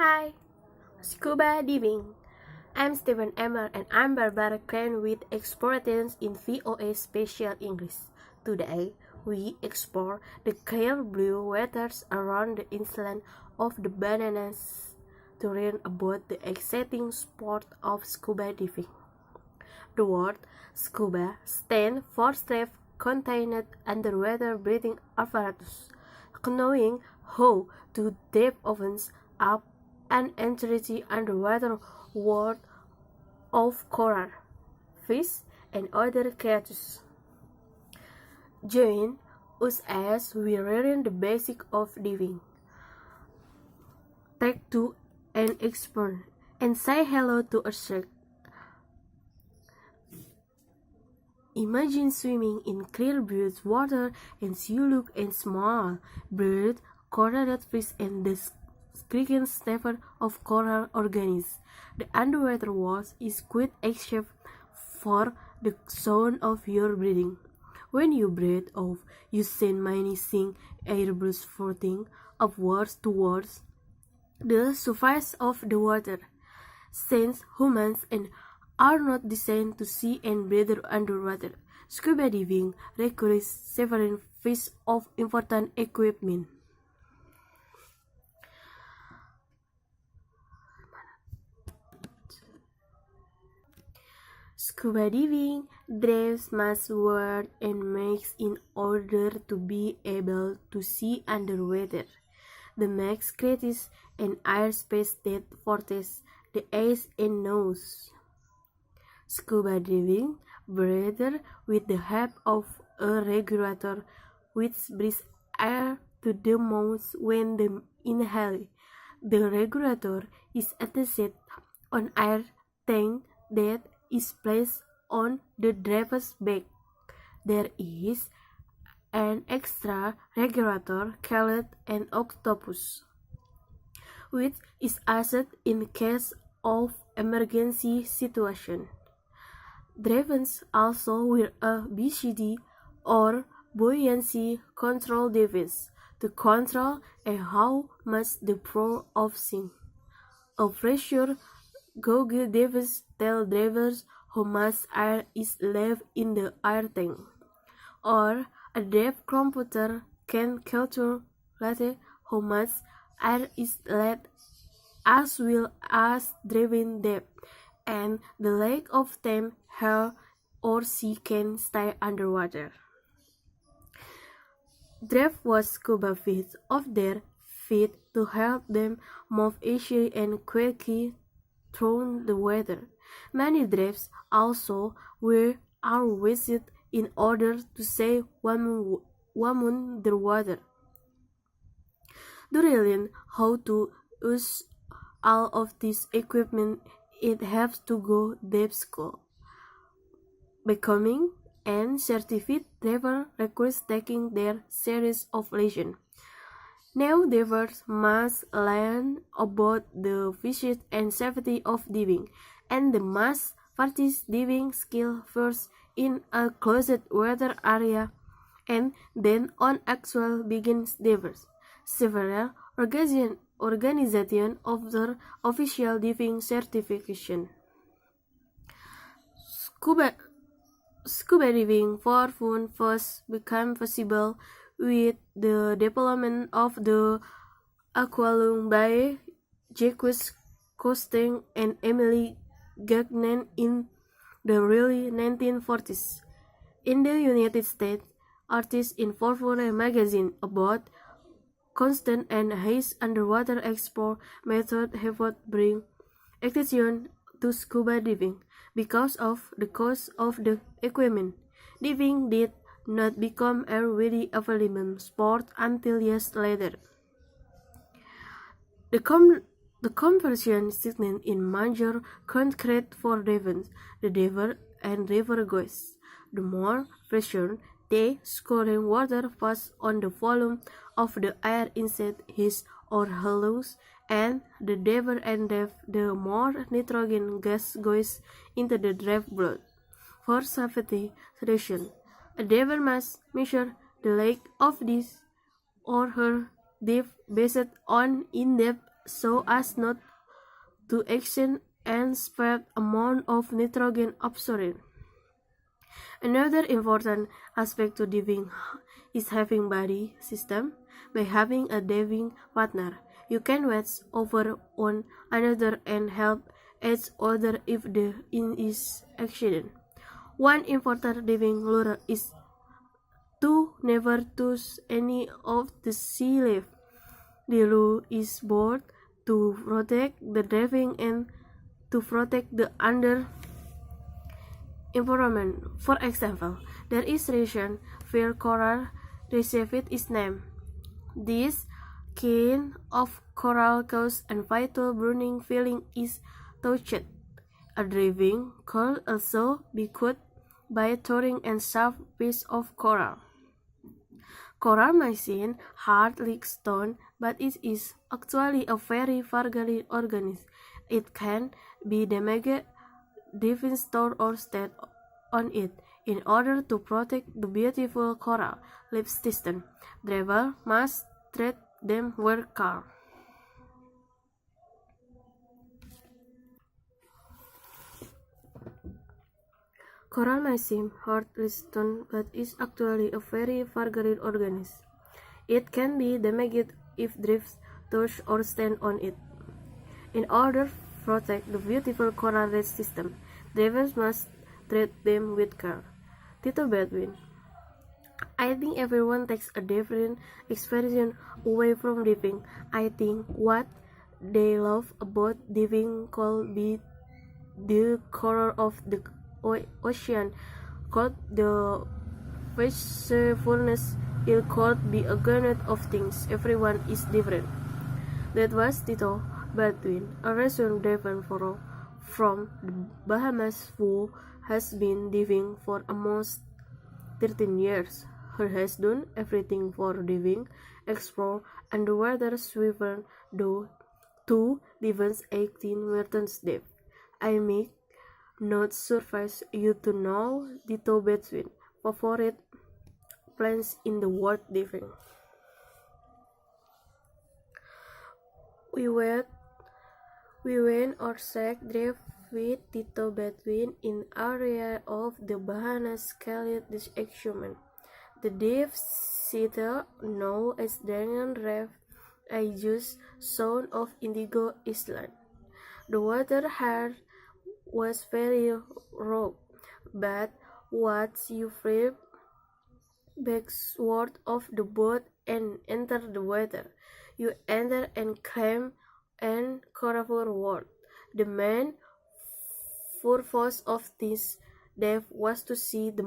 Hi, Scuba diving. I'm Stephen Emmer and I'm Barbara Crane with expertise in VOA Special English. Today, we explore the clear blue waters around the island of the Bananas to learn about the exciting sport of scuba diving. The word scuba stands for safe, contained underwater breathing apparatus. Knowing how to dive opens up an entirely underwater world of coral, fish, and other creatures. Join us as we learn the basics of diving. Take to an expert and say hello to a shark. Imagine swimming in clear blue water and you look and small, bird, coral fish, and the squeaking snapper of coral organisms. The underwater world is quite except for the sound of your breathing. When you breathe off, you send many sing air bubbles floating upwards towards the surface of the water. Since humans are not designed to see and breathe underwater, scuba diving requires several pieces of important equipment. Scuba diving dives must wear and masks in order to be able to see underwater. The mask creates an airspace that protects the eyes and nose. Scuba diving breathes with the help of a regulator which brings air to the mouth when they inhale. The regulator is attached on air tank that is placed on the driver's back. There is an extra regulator called an octopus, which is used in case of emergency situation. Drivers also wear a BCD or buoyancy control device to control how much the flow of sink. A pressure gauge device tells drivers how much air is left in the air tank, or a dive computer can calculate how much air is left as well as driving depth and the length of time he or she can stay underwater. Drive was scuba feet of their feet to help them move easily and quickly through the water. Many dives also are wetsuit in order to stay warm underwater. To learn how to use all of this equipment, it helps to go dive school. Becoming an certified diver requires taking their series of lessons. Now divers must learn about the physics and safety of diving, and they must practice diving skill first in a closed water area and then on actual beginner divers. Several organizations offer official diving certification. Scuba diving for fun first became possible with the development of the aquarium by Jacques Cousteau and Emily Gagnon in the early 1940s. In the United States, artists involved a magazine about Cousteau and his underwater explorer method have bring attention to scuba diving. Because of the cost of the equipment, diving did not become a readily available sport until years later. The conversion signal in major concrete for divers, the diver and river goes. The more pressure they scoring water passes on the volume of the air inside his or her lungs, and the diver and dive, the more nitrogen gas goes into the dive blood. For safety reasons, a diver must measure the length of his or her dive based on in-depth so as not to exceed and spread amount of nitrogen absorbed. Another important aspect to diving is having body system. By having a diving partner, you can watch over one another and help each other if there is accident. One important diving lure is to never touch any of the sea life. The lure is both to protect the diving and to protect the under environment. For example, there is region where coral received its name. This kind of coral cause and vital burning feeling is touched. A diving could also be cut by a thorny and sharp piece of coral. Coral may seem hard like stone, but it is actually a very fragile organism. It can be damaged, diving stone or stand on it. In order to protect the beautiful coral reef system, divers must treat them with care. Coral may seem hard like stone, but is actually a very fragile organism. It can be damaged if drifts, touch, or stand on it. In order to protect the beautiful coral reef system, divers must treat them with care. Tito Bedouin. I think everyone takes a different experience away from diving. I think what they love about diving could be the color of the ocean, could the peacefulness, it could be a gamut of things. Everyone is different. That was Tito Baldwin, a restaurant driver from the Bahamas who has been diving for almost 13 years. He has done everything for diving, explore, underwater swimmer, though to divers 18 meters depth. I make not surprise you to know Tito Baldwin favorite plans in the world diving. We went or sack drive with Tito Bedouin in area of the Bahamas called this exhuman. The deep sea known as Daniel Reef I just south of Indigo Island. The water here was very rough, but once you flip backward of the boat and enter the water, you enter and climb and cover world. The main purpose of this dive was to see the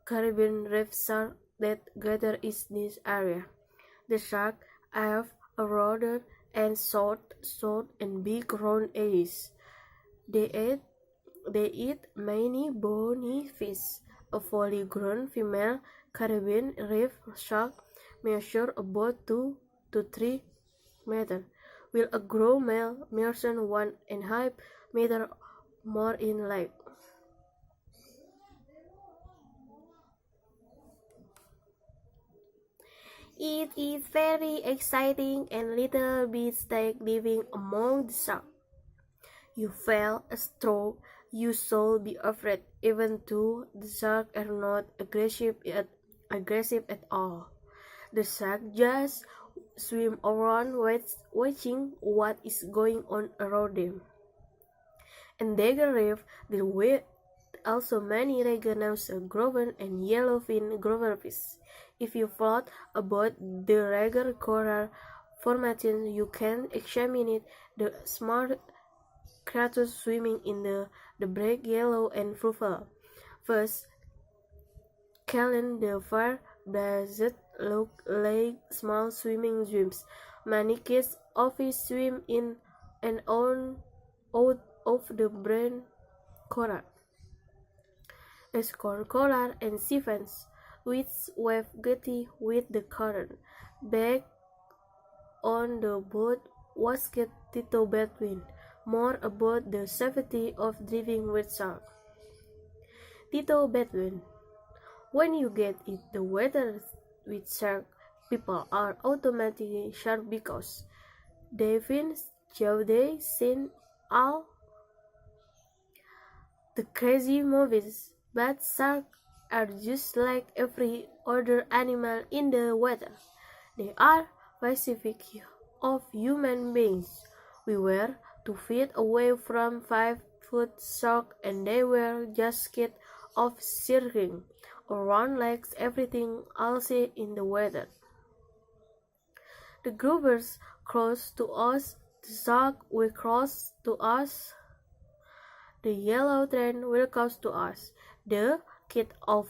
Caribbean reef shark that gather in this area. The sharks have a rounded and short and big round edges. They eat many bony fish. A fully grown female Caribbean reef shark measures about 2 to 3 meters, while a grown male measures 1.5 meters more in length. It is very exciting and little bit like living among the sharks. You feel a stroke, you should be afraid, even though the sharks are not aggressive at all. The sharks just swim around watching what is going on around them. In Dagger Reef, there were also many reganous groven and yellowfin groverfish. If you thought about the regular coral formation, you can examine the small creatures swimming in the bright yellow and purple. First, Kellen the far desert look like small swimming dreams. Many kids often swim in and on out of the brain coral. Escort coral and siphons, which wave gently with the current. Back on the boat was Tito Bedouin. More about the safety of driving with sharks. Tito Bedouin. When you get in the water with shark, people are automatically sharp because Dolphins, have they seen all the crazy movies? But sharks are just like every other animal in the water. They are pacific of human beings. We were 2 feet away from 5 foot shark and they were just scared of circling around like everything else in the water. The groupers close to us, the shark will cross to us, the yellow train will come to us. The kids are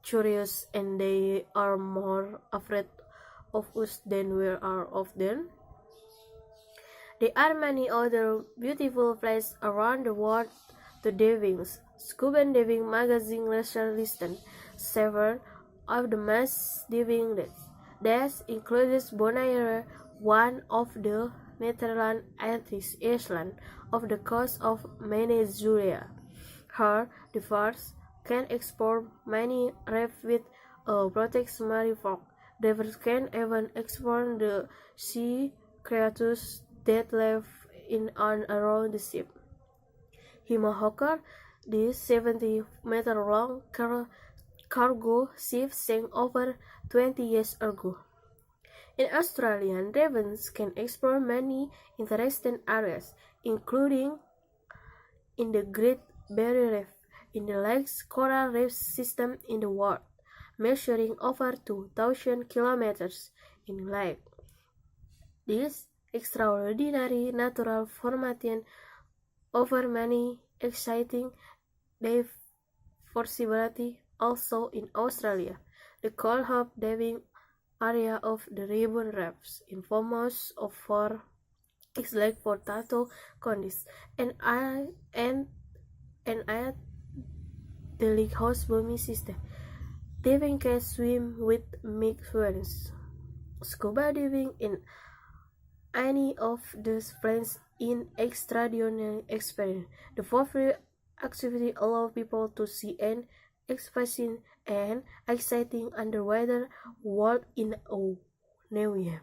curious and they are more afraid of us than we are of them. There are many other beautiful places around the world to diving. Scuba diving magazine listed several of the most diving dates. This includes Bonaire, one of the Netherlands islands off the coast of Venezuela. Here, divers can explore many reefs with a protected marine fog. Divers can even explore the sea creatures that live in and around the ship. Himahawker, this 70-meter-long cargo ship sank over 20 years ago. In Australia, divers can explore many interesting areas, including in the Great Barrier Reef, in the largest coral reef system in the world, measuring over 2,000 kilometers in length. This extraordinary natural formation offers many exciting diversity also in Australia. The cold diving area of the Ribbon Reefs, infamous for its lake potato conditions, and the host bombing system. Diving can swim with mixed waves. Scuba diving in any of these places in extraordinary experience. The four-free activity allows people to see an exciting and exciting underwater world in a new way.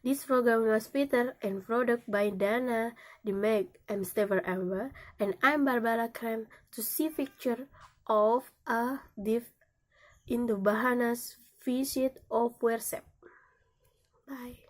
This program was Peter and produced by Dana DeMeg. I'm Stephen Amber and I'm Barbara Krem to see picture of a dive in the Bahamas visit of worship. Bye.